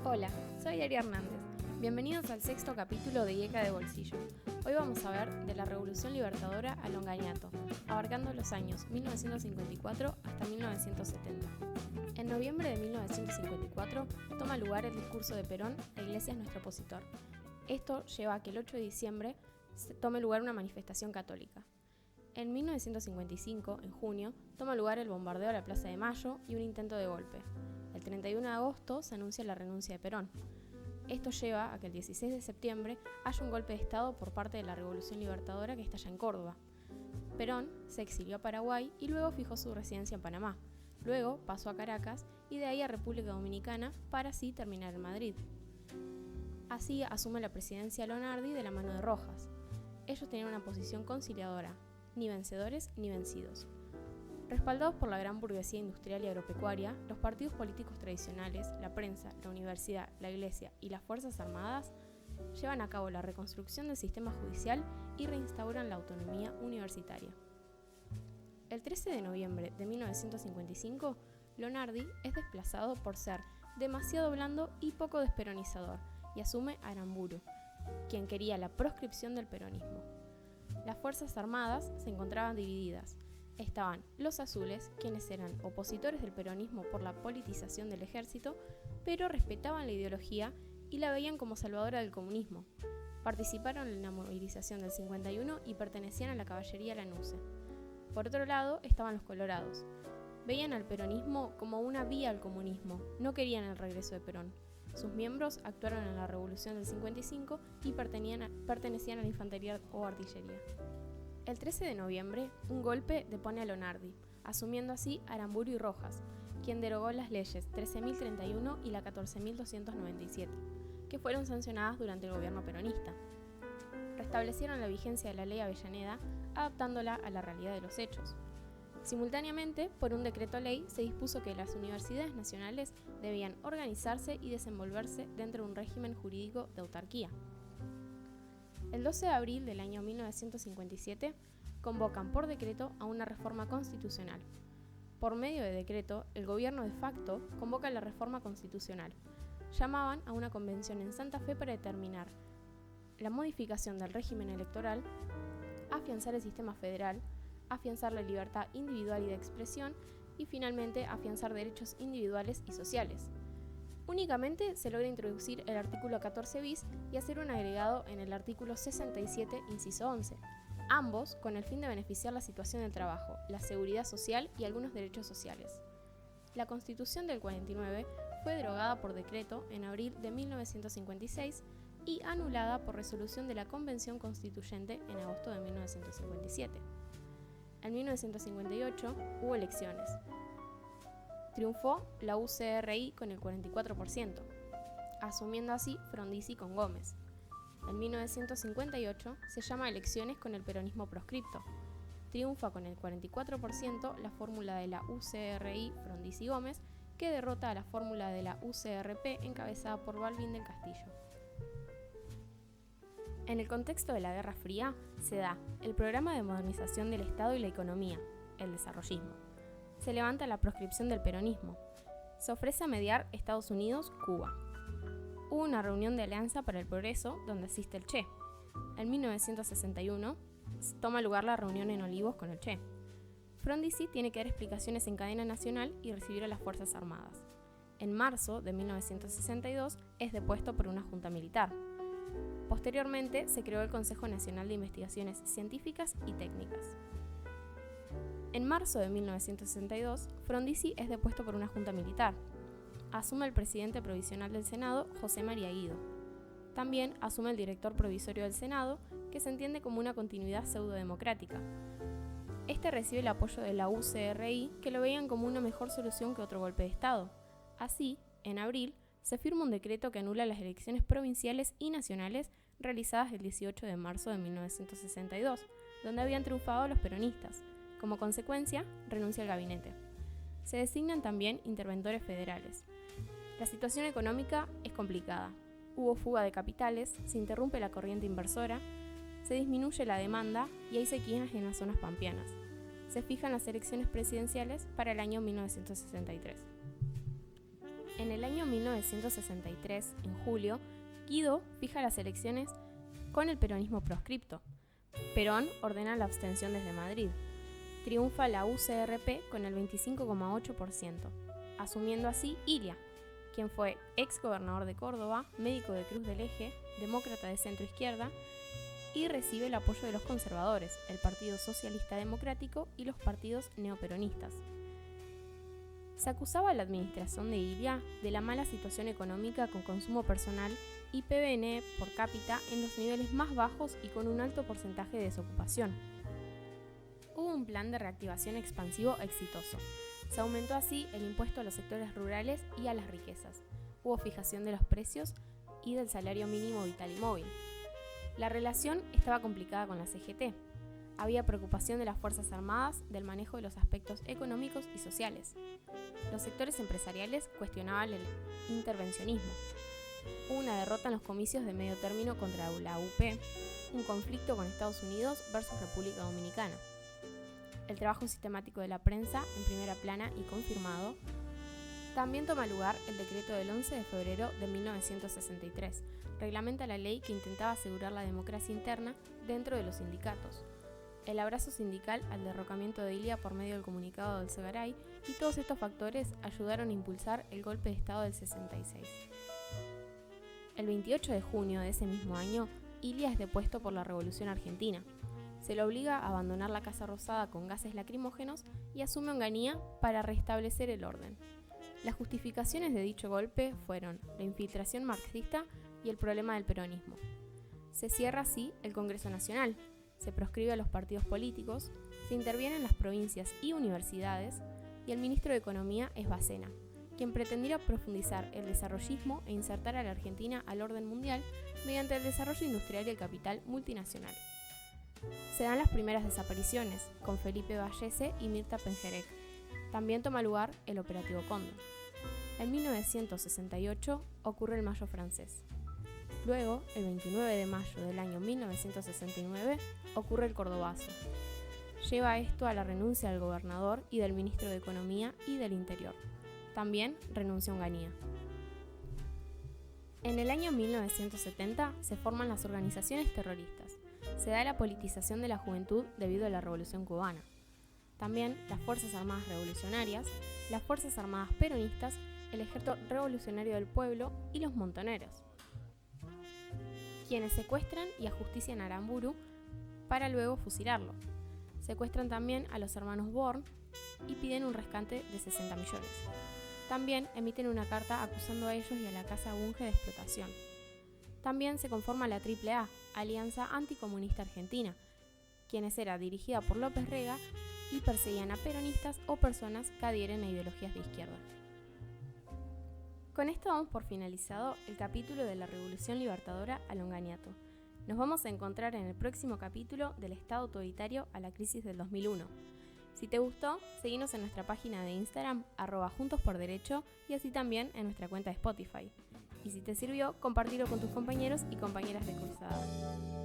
Hola, soy Ari Hernández. Bienvenidos al sexto capítulo de IECA de Bolsillo. Hoy vamos a ver de la Revolución Libertadora a Longaniato, abarcando los años 1954 hasta 1970. En noviembre de 1954 toma lugar el discurso de Perón, La Iglesia es nuestro opositor. Esto lleva a que el 8 de diciembre tome lugar una manifestación católica. En 1955, en junio, toma lugar el bombardeo a la Plaza de Mayo y un intento de golpe. El 31 de agosto se anuncia la renuncia de Perón. Esto lleva a que el 16 de septiembre haya un golpe de Estado por parte de la Revolución Libertadora que estalla en Córdoba. Perón se exilió a Paraguay y luego fijó su residencia en Panamá. Luego pasó a Caracas y de ahí a República Dominicana para así terminar en Madrid. Así asume la presidencia Lonardi de la mano de Rojas. Ellos tenían una posición conciliadora, ni vencedores ni vencidos. Respaldados por la gran burguesía industrial y agropecuaria, los partidos políticos tradicionales, la prensa, la universidad, la iglesia y las Fuerzas Armadas llevan a cabo la reconstrucción del sistema judicial y reinstauran la autonomía universitaria. El 13 de noviembre de 1955, Lonardi es desplazado por ser demasiado blando y poco desperonizador y asume Aramburu, quien quería la proscripción del peronismo. Las Fuerzas Armadas se encontraban divididas. Estaban los azules, quienes eran opositores del peronismo por la politización del ejército, pero respetaban la ideología y la veían como salvadora del comunismo. Participaron en la movilización del 51 y pertenecían a la caballería Lanusse. Por otro lado estaban los colorados. Veían al peronismo como una vía al comunismo, no querían el regreso de Perón. Sus miembros actuaron en la Revolución del 55 y pertenecían a la infantería o artillería. El 13 de noviembre, un golpe depone a Lonardi, asumiendo así Aramburu y Rojas, quien derogó las leyes 13.031 y la 14.297, que fueron sancionadas durante el gobierno peronista. Restablecieron la vigencia de la ley Avellaneda, adaptándola a la realidad de los hechos. Simultáneamente, por un decreto ley, se dispuso que las universidades nacionales debían organizarse y desenvolverse dentro de un régimen jurídico de autarquía. El 12 de abril del año 1957 convocan por decreto a una reforma constitucional. Por medio de decreto, el gobierno de facto convoca la reforma constitucional. Llamaban a una convención en Santa Fe para determinar la modificación del régimen electoral, afianzar el sistema federal, afianzar la libertad individual y de expresión y finalmente afianzar derechos individuales y sociales. Únicamente se logra introducir el artículo 14 bis y hacer un agregado en el artículo 67, inciso 11, ambos con el fin de beneficiar la situación del trabajo, la seguridad social y algunos derechos sociales. La Constitución del 49 fue derogada por decreto en abril de 1956 y anulada por resolución de la Convención Constituyente en agosto de 1957. En 1958 hubo elecciones. Triunfó la UCRI con el 44%, asumiendo así Frondizi con Gómez. En 1958 se llama elecciones con el peronismo proscripto. Triunfa con el 44% la fórmula de la UCRI Frondizi-Gómez, que derrota a la fórmula de la UCRP encabezada por Balbín del Castillo. En el contexto de la Guerra Fría se da el programa de modernización del Estado y la economía, el desarrollismo. Se levanta la proscripción del peronismo. Se ofrece a mediar Estados Unidos-Cuba. Hubo una reunión de Alianza para el Progreso donde asiste el Che. En 1961 toma lugar la reunión en Olivos con el Che. Frondizi tiene que dar explicaciones en cadena nacional y recibir a las Fuerzas Armadas. En marzo de 1962 es depuesto por una junta militar. Posteriormente se creó el Consejo Nacional de Investigaciones Científicas y Técnicas. En marzo de 1962, Frondizi es depuesto por una junta militar. Asume el presidente provisional del Senado, José María Guido. También asume el director provisorio del Senado, que se entiende como una continuidad pseudodemocrática. Este recibe el apoyo de la UCRI, que lo veían como una mejor solución que otro golpe de Estado. Así, en abril, se firma un decreto que anula las elecciones provinciales y nacionales realizadas el 18 de marzo de 1962, donde habían triunfado los peronistas. Como consecuencia, renuncia al gabinete. Se designan también interventores federales. La situación económica es complicada. Hubo fuga de capitales, se interrumpe la corriente inversora, se disminuye la demanda y hay sequías en las zonas pampeanas. Se fijan las elecciones presidenciales para el año 1963. En el año 1963, en julio, Guido fija las elecciones con el peronismo proscripto. Perón ordena la abstención desde Madrid. Triunfa la UCRP con el 25,8%, asumiendo así Ilia, quien fue ex gobernador de Córdoba, médico de Cruz del Eje, demócrata de centro-izquierda, y recibe el apoyo de los conservadores, el Partido Socialista Democrático y los partidos neoperonistas. Se acusaba a la administración de Ilia de la mala situación económica con consumo personal y PBN por cápita en los niveles más bajos y con un alto porcentaje de desocupación. Hubo un plan de reactivación expansivo exitoso. Se aumentó así el impuesto a los sectores rurales y a las riquezas. Hubo fijación de los precios y del salario mínimo vital y móvil. La relación estaba complicada con la CGT. Había preocupación de las Fuerzas Armadas del manejo de los aspectos económicos y sociales. Los sectores empresariales cuestionaban el intervencionismo. Hubo una derrota en los comicios de medio término contra la UP, un conflicto con Estados Unidos versus República Dominicana. El trabajo sistemático de la prensa, en primera plana y confirmado. También toma lugar el decreto del 11 de febrero de 1963, reglamenta la ley que intentaba asegurar la democracia interna dentro de los sindicatos. El abrazo sindical al derrocamiento de Ilia por medio del comunicado del Segaray, y todos estos factores ayudaron a impulsar el golpe de Estado del 66. El 28 de junio de ese mismo año, Ilia es depuesto por la Revolución Argentina. Se le obliga a abandonar la Casa Rosada con gases lacrimógenos y asume Onganía para restablecer el orden. Las justificaciones de dicho golpe fueron la infiltración marxista y el problema del peronismo. Se cierra así el Congreso Nacional, se proscribe a los partidos políticos, se interviene en las provincias y universidades, y el ministro de Economía es Bacena, quien pretendía profundizar el desarrollismo e insertar a la Argentina al orden mundial mediante el desarrollo industrial y el capital multinacional. Se dan las primeras desapariciones, con Felipe Vallese y Mirta Pengerek. También toma lugar el Operativo Cóndor. En 1968 ocurre el Mayo francés. Luego, el 29 de mayo del año 1969, ocurre el Cordobazo. Lleva esto a la renuncia del gobernador y del ministro de Economía y del Interior. También renuncia Onganía. En el año 1970 se forman las organizaciones terroristas. Se da la politización de la juventud debido a la Revolución Cubana. También las Fuerzas Armadas Revolucionarias, las Fuerzas Armadas Peronistas, el Ejército Revolucionario del Pueblo y los montoneros, quienes secuestran y ajustician a Aramburu para luego fusilarlo. Secuestran también a los hermanos Born y piden un rescate de 60 millones. También emiten una carta acusando a ellos y a la Casa Bunge de explotación. También se conforma la AAA, Alianza Anticomunista Argentina, quienes era dirigida por López Rega y perseguían a peronistas o personas que adhieren a ideologías de izquierda. Con esto damos por finalizado el capítulo de la Revolución Libertadora al Onganiato. Nos vamos a encontrar en el próximo capítulo del Estado autoritario a la crisis del 2001. Si te gustó, seguinos en nuestra página de Instagram, @juntosporderecho, y así también en nuestra cuenta de Spotify. Y si te sirvió, compartirlo con tus compañeros y compañeras de cursada.